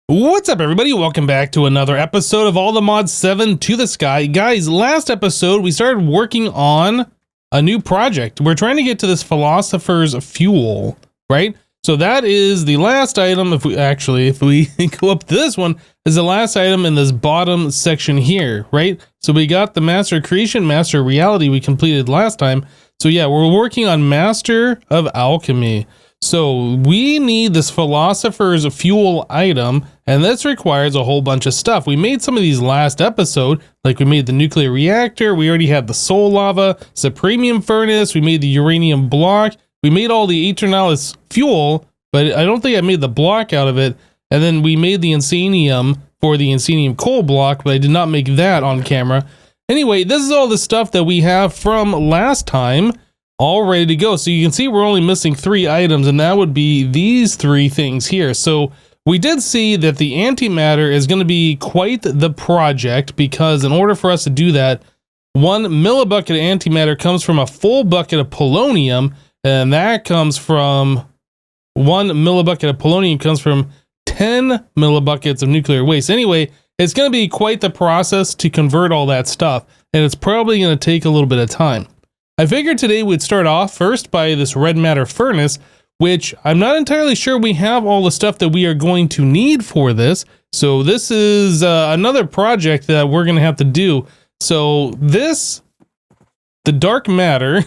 What's up, everybody? Welcome back to another episode of All the Mods 7 to the Sky. Guys, last episode we started working on a new project. We're trying to get to this Philosopher's fuel, right? So that is the last item. If we go up to this one, is the last item in this bottom section here, right? So we got the Master Creation, Master Reality we completed last time. So yeah, we're working on Master of Alchemy. So we need this Philosopher's fuel item, and this requires a whole bunch of stuff. We made some of these last episode, like we made the nuclear reactor, we already had the soul lava, supremium furnace, we made the uranium block, we made all the Eternalis fuel, but I don't think I made the block out of it, and then we made the insanium for the insanium coal block, but I did not make that on camera. Anyway, this is all the stuff that we have from last time, all ready to go. So you can see we're only missing 3 items, and that would be these 3 things here. So we did see that the antimatter is going to be quite the project, because in order for us to do that, 1 millibucket of antimatter comes from a full bucket of polonium, and that comes from 1 millibucket of polonium comes from 10 millibuckets of nuclear waste. Anyway, it's going to be quite the process to convert all that stuff, and it's probably going to take a little bit of time. I figured today we'd start off first by this red matter furnace, which I'm not entirely sure we have all the stuff that we are going to need for this. So this is another project that we're going to have to do. So the dark matter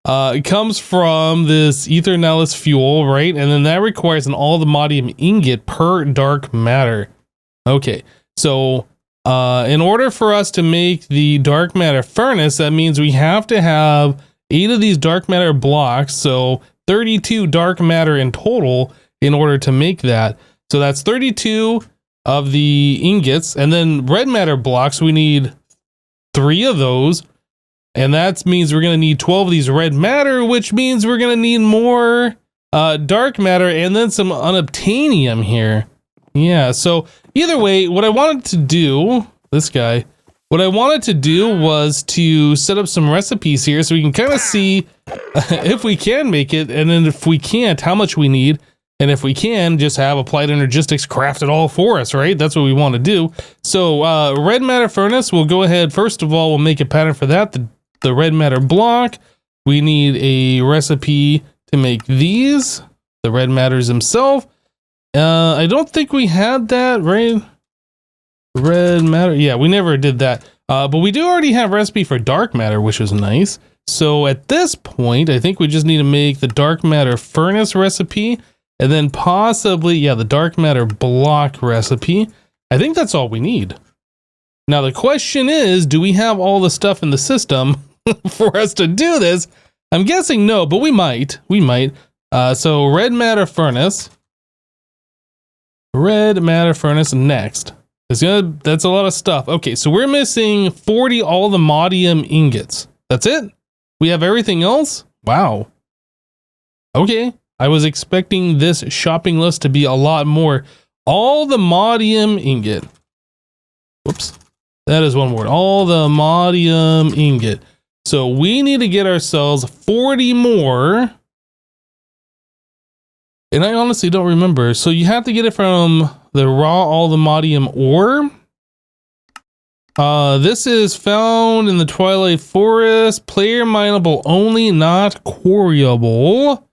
comes from this Eternalis fuel, right? And then that requires an allthemodium ingot per dark matter. Okay, so in order for us to make the dark matter furnace, that means we have to have 8 of these dark matter blocks, so 32 dark matter in total in order to make that. So that's 32 of the ingots, and then red matter blocks, we need 3 of those, and that means we're going to need 12 of these red matter, which means we're going to need more dark matter, and then some unobtainium here. Yeah, so either way, what I wanted to do was to set up some recipes here so we can kind of see if we can make it, and then if we can't, how much we need, and if we can, just have Applied Energistics craft it all for us, right? That's what we want to do. So red matter furnace, we'll go ahead, first of all, we'll make a pattern for that, the red matter block. We need a recipe to make these, the red matters themselves. I don't think we had that, right? Red matter, yeah, we never did that. But we do already have recipe for dark matter, which is nice. So at this point, I think we just need to make the dark matter furnace recipe, and then possibly, yeah, the dark matter block recipe. I think that's all we need. Now the question is, do we have all the stuff in the system for us to do this? I'm guessing no, but we might. So red matter furnace next. That's a lot of stuff. Okay, so we're missing 40 allthemodium ingots. That's it? We have everything else? Wow. Okay, I was expecting this shopping list to be a lot more. Allthemodium ingot. Whoops. That is one word. Allthemodium ingot. So we need to get ourselves 40 more. And I honestly don't remember. So you have to get it from the raw allthemodium ore. This is found in the Twilight Forest. Player mineable only, not quarryable.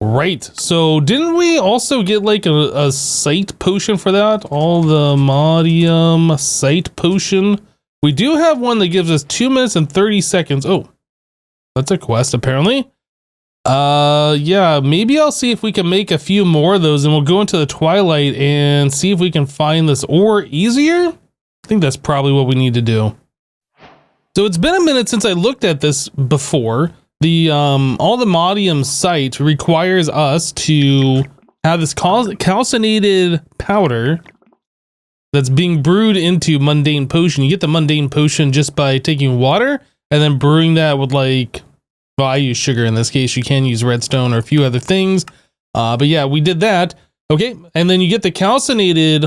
Right. So didn't we also get like a sight potion for that? Allthemodium sight potion. We do have one that gives us 2 minutes and 30 seconds. Oh, that's a quest apparently. Yeah, maybe I'll see if we can make a few more of those, and we'll go into the Twilight and see if we can find this ore easier. I think that's probably what we need to do. So it's been a minute since I looked at this before. The allthemodium site requires us to have this calcinated powder that's being brewed into mundane potion. You get the mundane potion just by taking water and then brewing that with, like, well, I use sugar in this case. You can use redstone or a few other things. But yeah, we did that. Okay, and then you get the calcinated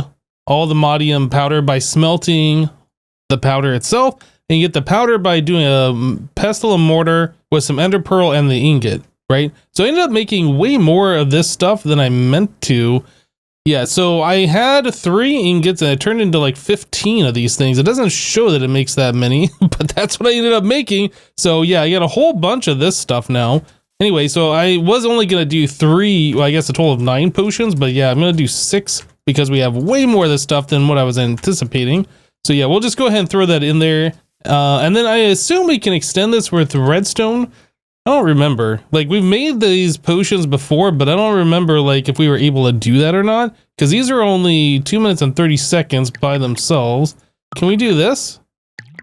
allthemodium powder by smelting the powder itself. And you get the powder by doing a pestle and mortar with some ender pearl and the ingot, right? So I ended up making way more of this stuff than I meant to. Yeah, so I had 3 ingots and it turned into like 15 of these things. It doesn't show that it makes that many, but that's what I ended up making. So yeah, I got a whole bunch of this stuff now. Anyway, so I was only going to do 3, well, I guess a total of 9 potions, but yeah, I'm going to do 6 because we have way more of this stuff than what I was anticipating. So yeah, we'll just go ahead and throw that in there. And then I assume we can extend this with redstone. I don't remember. Like, we've made these potions before, but I don't remember, like, if we were able to do that or not. Because these are only 2 minutes and 30 seconds by themselves. Can we do this?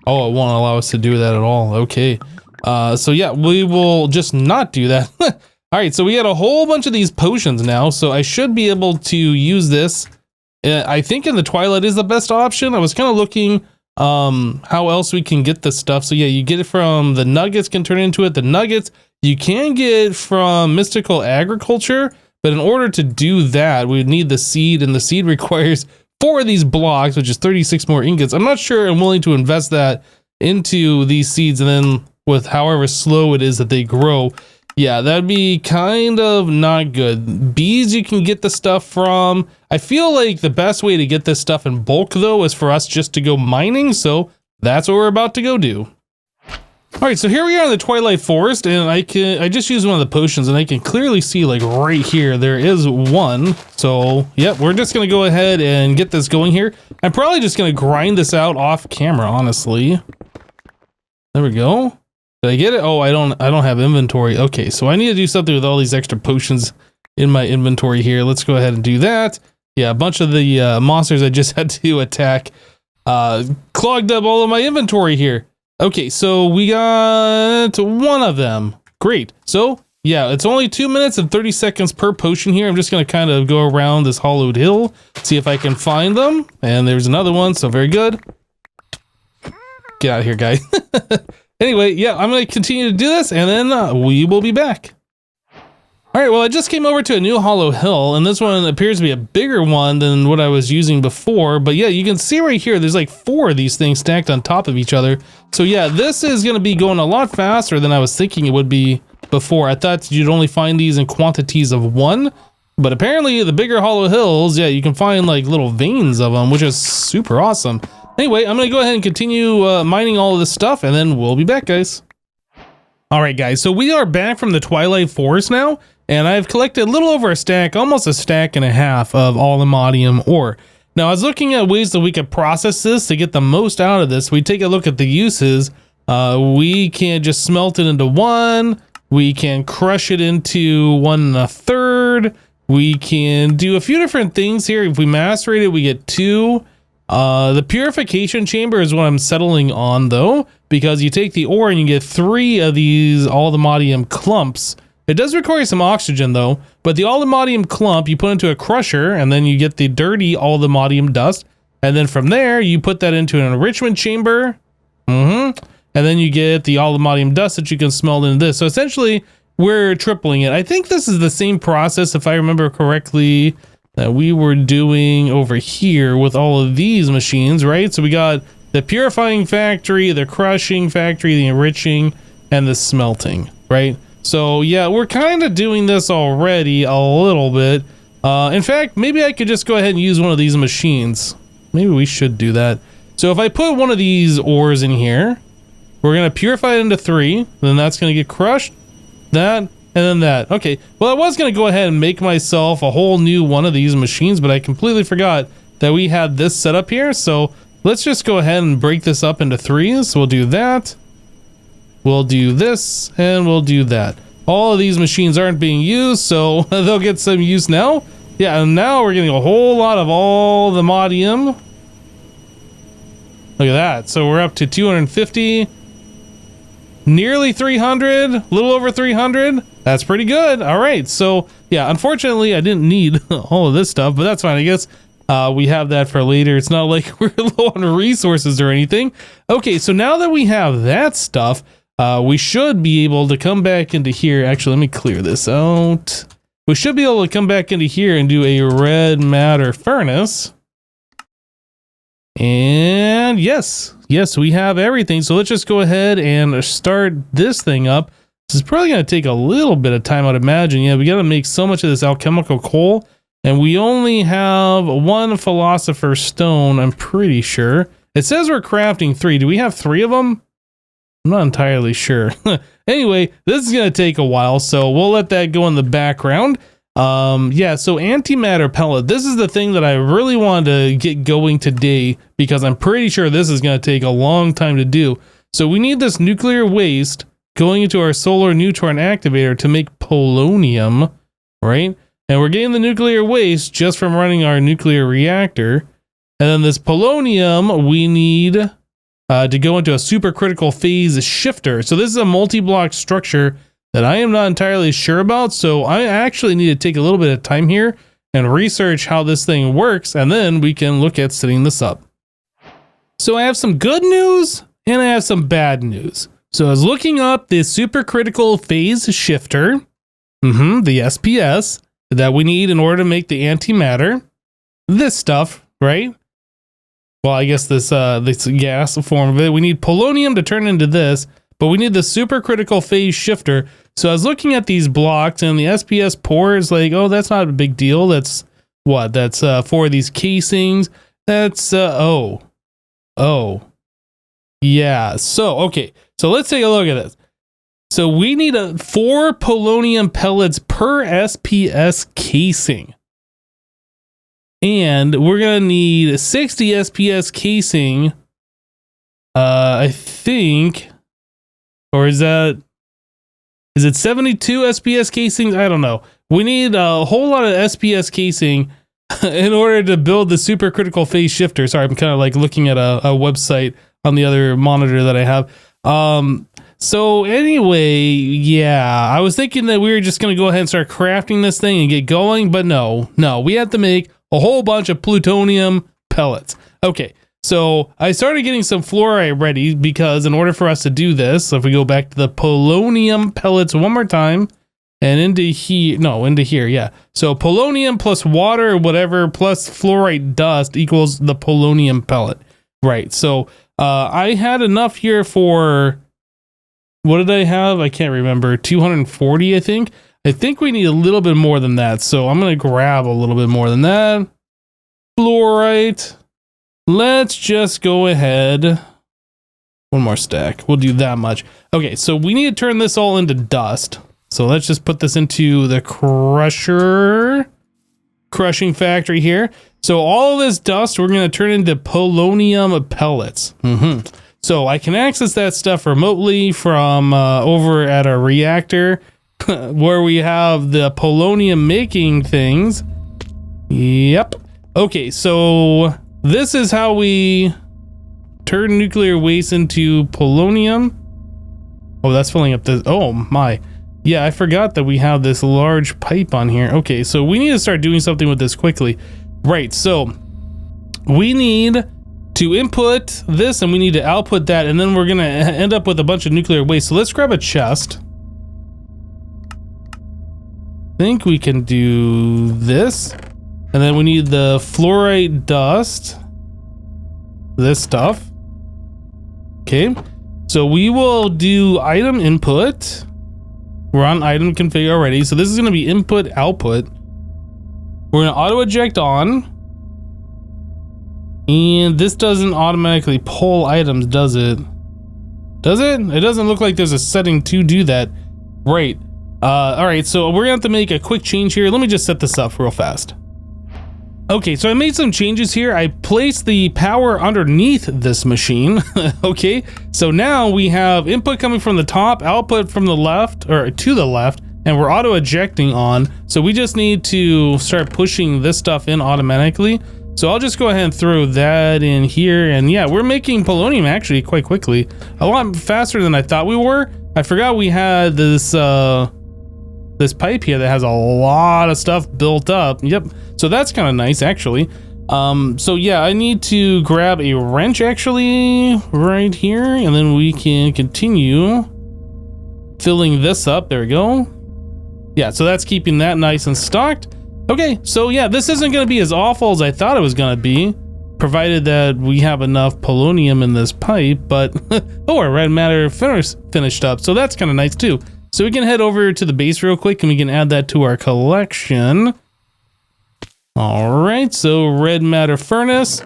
Oh, it won't allow us to do that at all. Okay. So yeah, we will just not do that. All right, so we got a whole bunch of these potions now, so I should be able to use this. I think in the Twilight is the best option. I was kind of looking how else we can get this stuff. So yeah, you get it from the nuggets, can turn into it. The nuggets you can get from mystical agriculture, but in order to do that, we would need the seed, and the seed requires 4 of these blocks, which is 36 more ingots. I'm not sure I'm willing to invest that into these seeds, and then with however slow it is that they grow, yeah, that'd be kind of not good. Bees you can get the stuff from. I feel like the best way to get this stuff in bulk though is for us just to go mining, so that's what we're about to go do. All right, so here we are in the Twilight Forest, and I just used one of the potions, and I can clearly see, like, right here there is one. So yep, we're just gonna go ahead and get this going here. I'm probably just gonna grind this out off camera, honestly. There we go. Did I get it? Oh, I don't have inventory. Okay, so I need to do something with all these extra potions in my inventory here. Let's go ahead and do that. Yeah, a bunch of the monsters I just had to attack clogged up all of my inventory here. Okay, so we got 1 of them. Great. So yeah, it's only 2 minutes and 30 seconds per potion here. I'm just gonna kind of go around this hollowed hill, see if I can find them. And there's another one, so very good. Get out of here, guy. Anyway, yeah, I'm going to continue to do this, and then we will be back. All right, well, I just came over to a new hollow hill, and this one appears to be a bigger one than what I was using before. But yeah, you can see right here, there's like 4 of these things stacked on top of each other. So yeah, this is going to be going a lot faster than I was thinking it would be before. I thought you'd only find these in quantities of 1, but apparently the bigger hollow hills, yeah, you can find like little veins of them, which is super awesome. Anyway, I'm going to go ahead and continue mining all of this stuff, and then we'll be back, guys. All right, guys, so we are back from the Twilight Forest now, and I've collected a little over a stack, almost a stack and a half of allthemodium ore. Now, I was looking at ways that we could process this to get the most out of this. We take a look at the uses. We can just smelt it into 1. We can crush it into 1 1/3. We can do a few different things here. If we macerate it, we get 2. The purification chamber is what I'm settling on though, because you take the ore and you get 3 of these allthemodium clumps. It does require some oxygen though, but the allthemodium clump you put into a crusher, and then you get the dirty allthemodium dust, and then from there you put that into an enrichment chamber, and then you get the allthemodium dust that you can smelt into this. So essentially we're tripling it. I think this is the same process, if I remember correctly, that we were doing over here with all of these machines, right? So we got the purifying factory, the crushing factory, the enriching, and the smelting, right? So yeah, we're kind of doing this already a little bit. In fact, maybe I could just go ahead and use one of these machines. Maybe we should do that. So if I put one of these ores in here, we're gonna purify it into 3, then that's gonna get crushed, that, and then that. Okay, well, I was going to go ahead and make myself a whole new one of these machines, but I completely forgot that we had this set up here. So let's just go ahead and break this up into 3. So we'll do that. We'll do this, and we'll do that. All of these machines aren't being used, so they'll get some use now. Yeah, and now we're getting a whole lot of allthemodium. Look at that. So we're up to 250. Nearly 300, a little over 300. That's pretty good. All right, so yeah, unfortunately I didn't need all of this stuff, but that's fine. I guess we have that for later. It's not like we're low on resources or anything. Okay, so now that we have that stuff, we should be able to come back into here. Actually, let me clear this out. We should be able to come back into here and do a red matter furnace. And yes, we have everything. So let's just go ahead and start this thing up. This is probably going to take a little bit of time, I'd imagine. Yeah, we got to make so much of this alchemical coal. And we only have one Philosopher stone, I'm pretty sure. It says we're crafting 3. Do we have 3 of them? I'm not entirely sure. Anyway, this is going to take a while, so we'll let that go in the background. Yeah, so antimatter pellet. This is the thing that I really wanted to get going today because I'm pretty sure this is going to take a long time to do. So we need this nuclear waste going into our solar neutron activator to make polonium, right? And we're getting the nuclear waste just from running our nuclear reactor. And then this polonium we need to go into a supercritical phase shifter. So this is a multi-block structure that I am not entirely sure about. So I actually need to take a little bit of time here and research how this thing works. And then we can look at setting this up. So I have some good news and I have some bad news. So I was looking up the supercritical phase shifter, the SPS that we need in order to make the antimatter. This stuff, right? Well, I guess this gas form of it. We need polonium to turn into this, but we need the supercritical phase shifter. So I was looking at these blocks and the SPS pour is like, oh, that's not a big deal. That's what? That's 4 of these casings. That's, yeah. So, okay. So let's take a look at this. So we need 4 polonium pellets per SPS casing. And we're going to need 60 SPS casing, I think, or is it 72 SPS casings? I don't know. We need a whole lot of SPS casing in order to build the supercritical phase shifter. Sorry, I'm kind of like looking at a website on the other monitor that I have. So anyway, yeah, I was thinking that we were just going to go ahead and start crafting this thing and get going, but no, we have to make a whole bunch of plutonium pellets. Okay, so I started getting some fluorite ready because in order for us to do this, so if we go back to the polonium pellets one more time and into here, yeah. So polonium plus water or whatever plus fluorite dust equals the polonium pellet. Right, so I had enough here for, what did I have? I can't remember, 240 I think. I think we need a little bit more than that, so I'm going to grab a little bit more than that. Fluorite. Let's just go ahead. One more stack. We'll do that much. Okay, so we need to turn this all into dust. So let's just put this into the crushing factory here. So all of this dust we're going to turn into polonium pellets. So I can access that stuff remotely from over at our reactor where we have the polonium making things. Yep. Okay, so this is how we turn nuclear waste into polonium. Oh, that's filling up this. Oh my. Yeah, I forgot that we have this large pipe on here. Okay, so we need to start doing something with this quickly. Right, so we need to input this and we need to output that, and then we're gonna end up with a bunch of nuclear waste. So let's grab a chest. I think we can do this. And then we need the fluorite dust. This stuff. Okay, so we will do item input. We're on item config already, so this is going to be input output. We're going to auto eject on, and this doesn't automatically pull items, does it? Does it? It doesn't look like there's a setting to do that. Right. All right, so we're gonna have to make a quick change here. Let me just set this up real fast. Okay, so I made some changes here. I placed the power underneath this machine. Okay, so now we have input coming from the top, output from the left, or to the left, and we're auto ejecting on. So we just need to start pushing this stuff in automatically. So I'll just go ahead and throw that in here. And yeah, we're making polonium actually quite quickly. A lot faster than I thought we were. I forgot we had this this pipe here that has a lot of stuff built up. Yep. So that's kind of nice actually. So yeah, I need to grab a wrench actually right here, and then we can continue filling this up. There we go. Yeah, so that's keeping that nice and stocked. Okay, so yeah, this isn't going to be as awful as I thought it was going to be, provided that we have enough polonium in this pipe, but oh, our red matter finished up, so that's kind of nice too. So we can head over to the base real quick and we can add that to our collection. All right, so red matter furnace,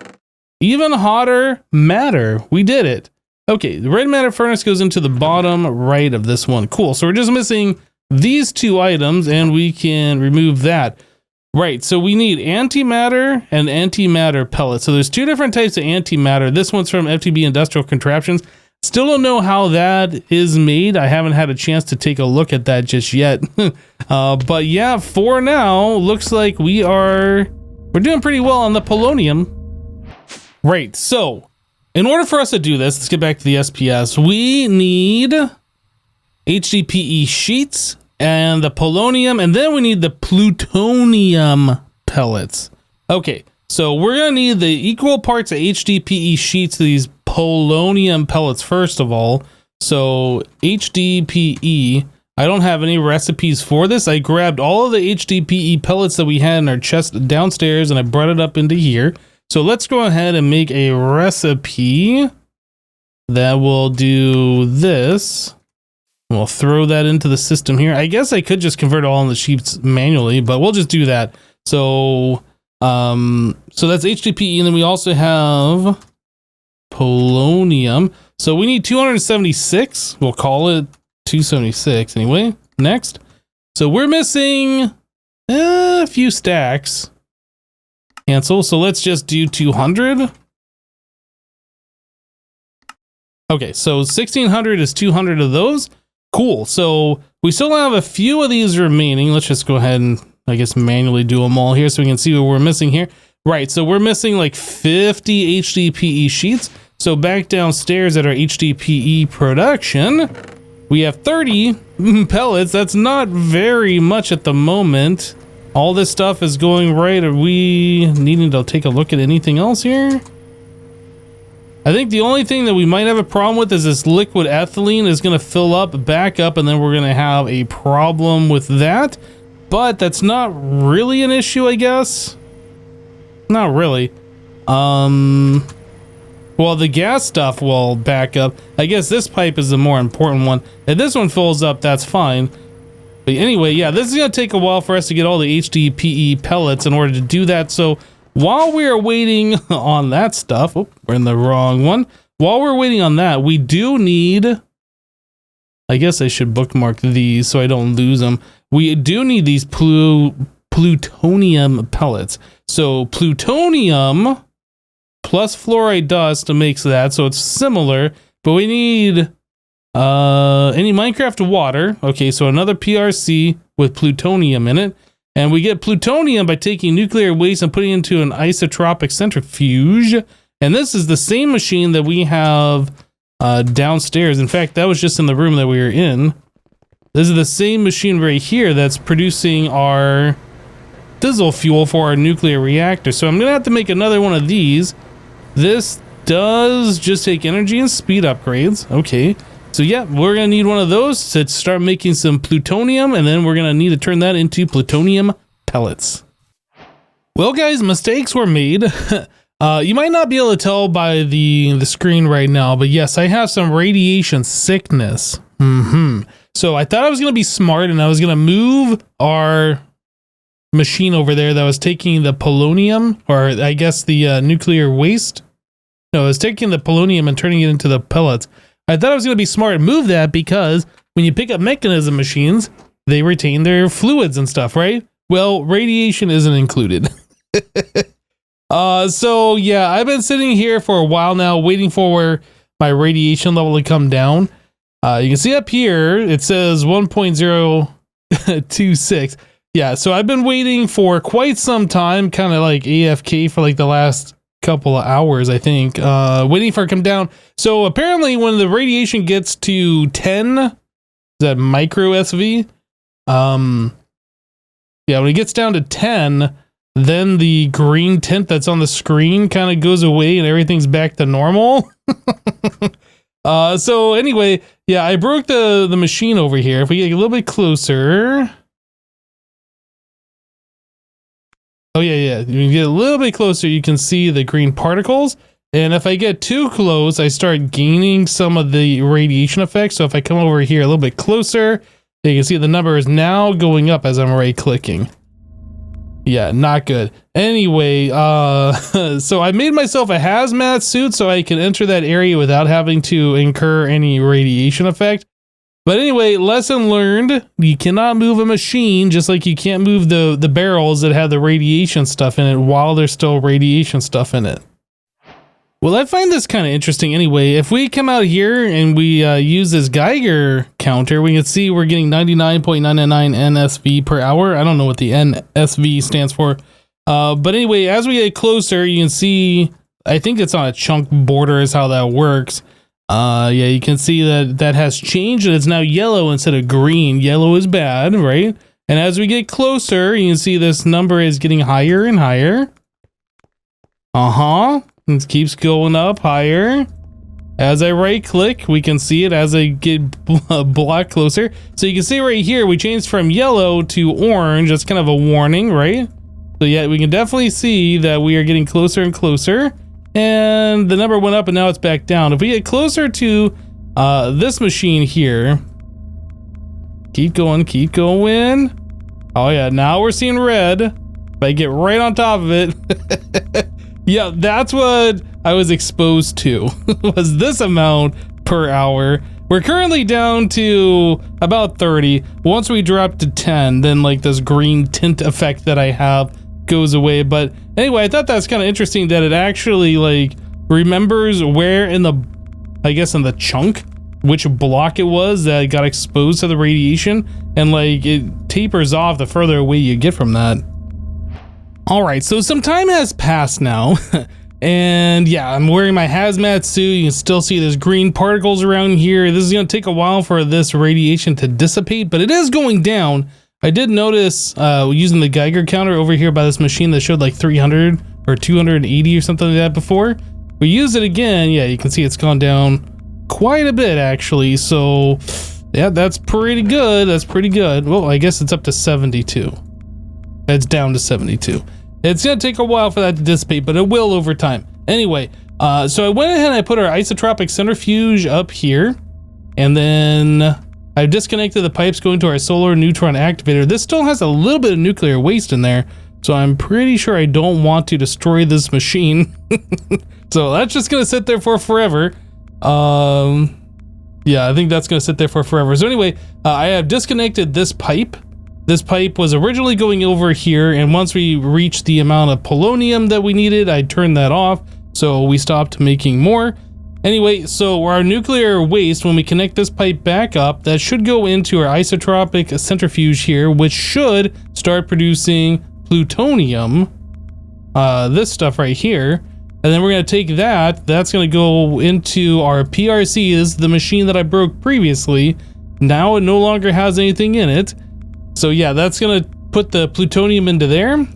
even hotter matter. We did it. Okay, the red matter furnace goes into the bottom right of this one. Cool, so we're just missing these two items and we can remove that. Right, so we need antimatter and antimatter pellets. So there's two different types of antimatter. This one's from FTB Industrial Contraptions. Still don't know how that is made. I haven't had a chance to take a look at that just yet. But yeah, for now, looks like we're doing pretty well on the polonium. Right, so in order for us to do this, let's get back to the SPS. We need HDPE sheets and the polonium, and then we need the plutonium pellets. Okay, so we're gonna need the equal parts of HDPE sheets to these polonium pellets first of all. So HDPE, I don't have any recipes for this. I grabbed all of the HDPE pellets that we had in our chest downstairs and I brought it up into here. So let's go ahead and make a recipe that will do this. We'll throw that into the system here. I guess I could just convert it all in the sheets manually, but we'll just do that. So, so that's HDPE, and then we also have polonium. So we need 276. We'll call it 276 anyway. Next. So we're missing a few stacks. Cancel. So let's just do 200. Okay, so 1600 is 200 of those. Cool. So we still have a few of these remaining. Let's just go ahead and I guess manually do them all here so we can see what we're missing here. Right. So we're missing like 50 HDPE sheets. So back downstairs at our HDPE production, we have 30 pellets. That's not very much at the moment. All this stuff is going right. Are we needing to take a look at anything else here? I think the only thing that we might have a problem with is this liquid ethylene is going to fill up, back up, and then we're going to have a problem with that. But that's not really an issue, I guess. Not really. Well, the gas stuff will back up. I guess this pipe is the more important one. If this one fills up, that's fine. But anyway, yeah, this is going to take a while for us to get all the HDPE pellets in order to do that. So while we are waiting on that stuff, oh, we're in the wrong one. While we're waiting on that, we do need, I guess I should bookmark these so I don't lose them. We do need these plutonium pellets. So plutonium plus fluoride dust makes that, so it's similar, but we need any Minecraft water. Okay, so another PRC with plutonium in it. And we get plutonium by taking nuclear waste and putting it into an isotropic centrifuge. And this is the same machine that we have downstairs. In fact, that was just in the room that we were in. This is the same machine right here that's producing our diesel fuel for our nuclear reactor. So I'm going to have to make another one of these. This does just take energy and speed upgrades. Okay. So yeah, we're going to need one of those to start making some plutonium, and then we're going to need to turn that into plutonium pellets. Well, guys, mistakes were made. You might not be able to tell by the screen right now, but yes, I have some radiation sickness. So I thought I was going to be smart, and I was going to move our machine over there that was taking the polonium, or I guess the nuclear waste. No, it was taking the polonium and turning it into the pellets. I thought I was going to be smart and move that because when you pick up mechanism machines, they retain their fluids and stuff, right? Well, radiation isn't included. So yeah, I've been sitting here for a while now waiting for my radiation level to come down. You can see up here, it says 1.026. Yeah, so I've been waiting for quite some time, kind of like AFK for like the last couple of hours, I think, waiting for it to come down. So apparently when the radiation gets to 10, is that micro SV? Yeah, when it gets down to 10, then the green tint that's on the screen kind of goes away and everything's back to normal. So anyway, yeah, I broke the machine over here. If we get a little bit closer. Oh yeah. When you get a little bit closer, you can see the green particles. And if I get too close, I start gaining some of the radiation effects. So if I come over here a little bit closer, you can see the number is now going up as I'm right clicking. Yeah, not good. Anyway, so I made myself a hazmat suit so I can enter that area without having to incur any radiation effect. But anyway, lesson learned, you cannot move a machine just like you can't move the barrels that have the radiation stuff in it while there's still radiation stuff in it. Well, I find this kind of interesting anyway. If we come out here and we use this Geiger counter, we can see we're getting 99.999 NSV per hour. I don't know what the NSV stands for. But anyway, as we get closer, you can see, I think it's on a chunk border is how that works. Yeah, you can see that has changed and it's now yellow instead of green. Yellow is bad, right? And as we get closer, you can see this number is getting higher and higher. It keeps going up higher. As I right click, we can see it as I get block closer. So you can see right here, we changed from yellow to orange. That's kind of a warning, right? So yeah, we can definitely see that we are getting closer and closer. And the number went up and now it's back down. If we get closer to this machine here, keep going, keep going. Oh yeah, now we're seeing red. If I get right on top of it, yeah, that's what I was exposed to, was this amount per hour. We're currently down to about 30. Once we drop to 10, then like this green tint effect that I have goes away. But anyway, I thought that's kind of interesting that it actually like remembers where in the, I guess in the chunk, which block it was that got exposed to the radiation, and like it tapers off the further away you get from that. All right, so some time has passed now, and yeah, I'm wearing my hazmat suit. You can still see there's green particles around here. This is gonna take a while for this radiation to dissipate, but it is going down. I did notice using the Geiger counter over here by this machine that showed like 300 or 280 or something like that before. We use it again, yeah, you can see it's gone down quite a bit actually. So yeah, that's pretty good. That's pretty good. Well, I guess it's up to 72. It's down to 72. It's gonna take a while for that to dissipate, but it will over time. Anyway, so I went ahead and I put our isotropic centrifuge up here, and then I disconnected the pipes going to our solar neutron activator. This still has a little bit of nuclear waste in there, so I'm pretty sure I don't want to destroy this machine. So that's just gonna sit there for forever. Yeah, I think that's gonna sit there for forever. So anyway, I have disconnected this pipe. This pipe was originally going over here, and once we reached the amount of polonium that we needed, I turned that off, so we stopped making more. Anyway, so our nuclear waste, when we connect this pipe back up, that should go into our isotropic centrifuge here, which should start producing plutonium, this stuff right here. And then we're going to take that's going to go into our PRC. This is the machine that I broke previously. Now it no longer has anything in it. So yeah, that's gonna put the plutonium into there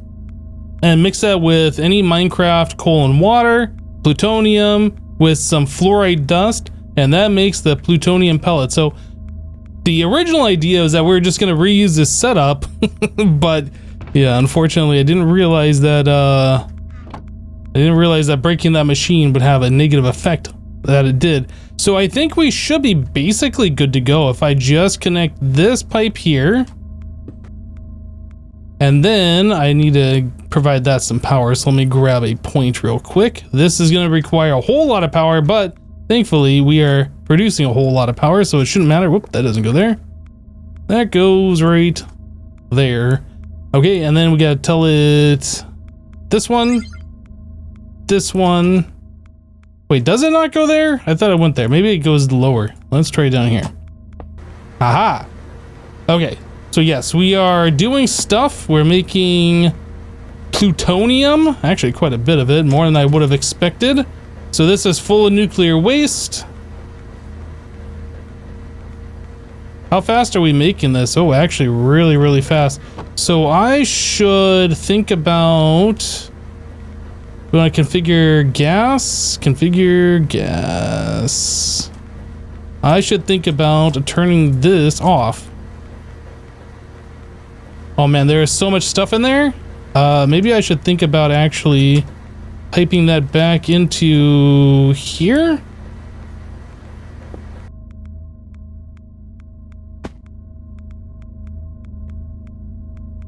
and mix that with any Minecraft coal and water, plutonium with some fluoride dust, and that makes the plutonium pellet. So the original idea is that we were just gonna reuse this setup, but yeah, unfortunately I didn't realize that breaking that machine would have a negative effect that it did. So I think we should be basically good to go if I just connect this pipe here. And then I need to provide that some power, so let me grab a point real quick. This is going to require a whole lot of power, but thankfully we are producing a whole lot of power, so it shouldn't matter. Whoop, that doesn't go there. That goes right there. Okay, and then we got to tell it this one. Wait, does it not go there? I thought it went there. Maybe it goes lower. Let's try it down here. Aha. Okay. So yes, we are doing stuff. We're making plutonium, actually quite a bit of it, more than I would have expected. So this is full of nuclear waste. How fast are we making this? Oh, actually really, really fast. So I should think about, we want to configure gas, I should think about turning this off. Oh man, there is so much stuff in there. Maybe I should think about actually piping that back into here.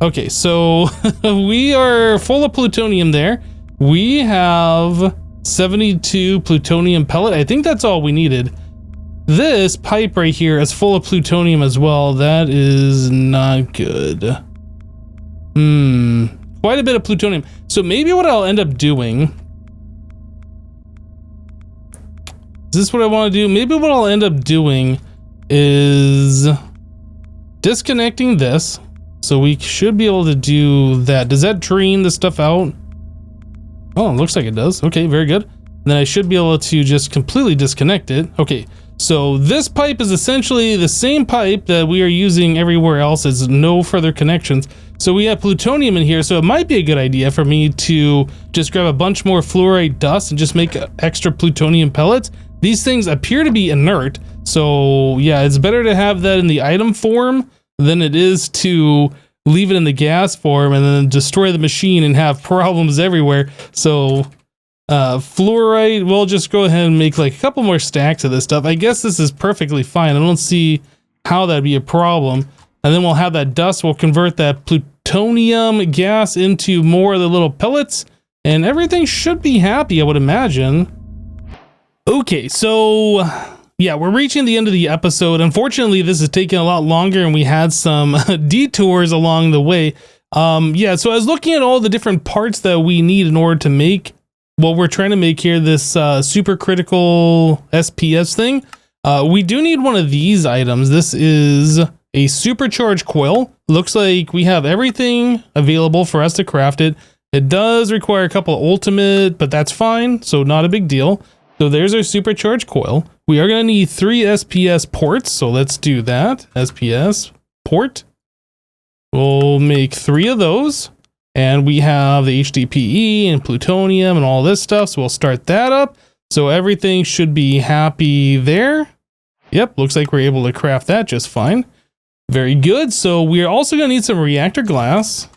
Okay, so we are full of plutonium there. We have 72 plutonium pellet. I think that's all we needed. This pipe right here is full of plutonium as well. That is not good. Quite a bit of plutonium. So maybe what I'll end up doing, is this what I want to do? Maybe what I'll end up doing is disconnecting this. So we should be able to do that. Does that drain the stuff out? Oh, it looks like it does. Okay, very good. Then I should be able to just completely disconnect it. Okay, so this pipe is essentially the same pipe that we are using everywhere else. There's no further connections. So we have plutonium in here, so it might be a good idea for me to just grab a bunch more fluorite dust and just make extra plutonium pellets. These things appear to be inert, so yeah, it's better to have that in the item form than it is to leave it in the gas form and then destroy the machine and have problems everywhere. So fluorite, we'll just go ahead and make like a couple more stacks of this stuff. I guess this is perfectly fine. I don't see how that'd be a problem. And then we'll have that dust. We'll convert that plutonium gas into more of the little pellets and everything should be happy, I would imagine. Okay, so yeah, we're reaching the end of the episode. Unfortunately, this is taking a lot longer and we had some detours along the way. Yeah, so I was looking at all the different parts that we need in order to make what we're trying to make here, this supercritical SPS thing. We do need one of these items. This is a supercharged coil. Looks like we have everything available for us to craft it. It does require a couple of ultimate, but that's fine, so not a big deal. So there's our supercharged coil. We are going to need 3 SPS ports, so let's do that. SPS port. We'll make 3 of those. And we have the HDPE and plutonium and all this stuff, so we'll start that up. So everything should be happy there. Yep, looks like we're able to craft that just fine. Very good. So we're also going to need some reactor glass.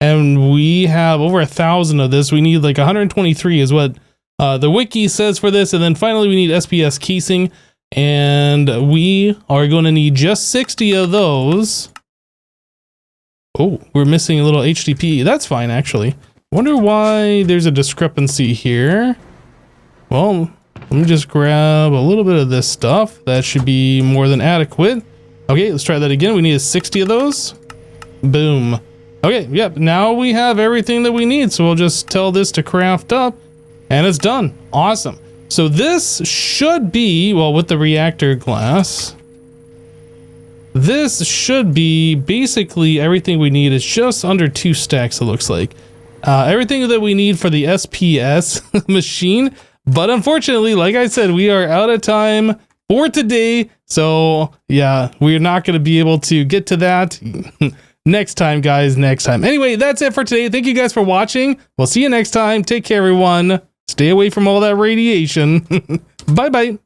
And we have over 1,000 of this. We need like 123 is what the wiki says for this. And then finally we need SPS casing, and we are going to need just 60 of those. Oh, we're missing a little HDPE. That's fine, actually. Wonder why there's a discrepancy here. Well, let me just grab a little bit of this stuff. That should be more than adequate. Okay, let's try that again. We need 60 of those. Boom. Okay, yep, now we have everything that we need. So we'll just tell this to craft up. And it's done. Awesome. So this should be, well, with the reactor glass, this should be basically everything we need. It's just under 2 stacks, it looks like. Everything that we need for the SPS machine. But unfortunately, like I said, we are out of time for today. So yeah, we're not going to be able to get to that next time, guys, next time. Anyway, that's it for today. Thank you guys for watching. We'll see you next time. Take care, everyone. Stay away from all that radiation. Bye-bye.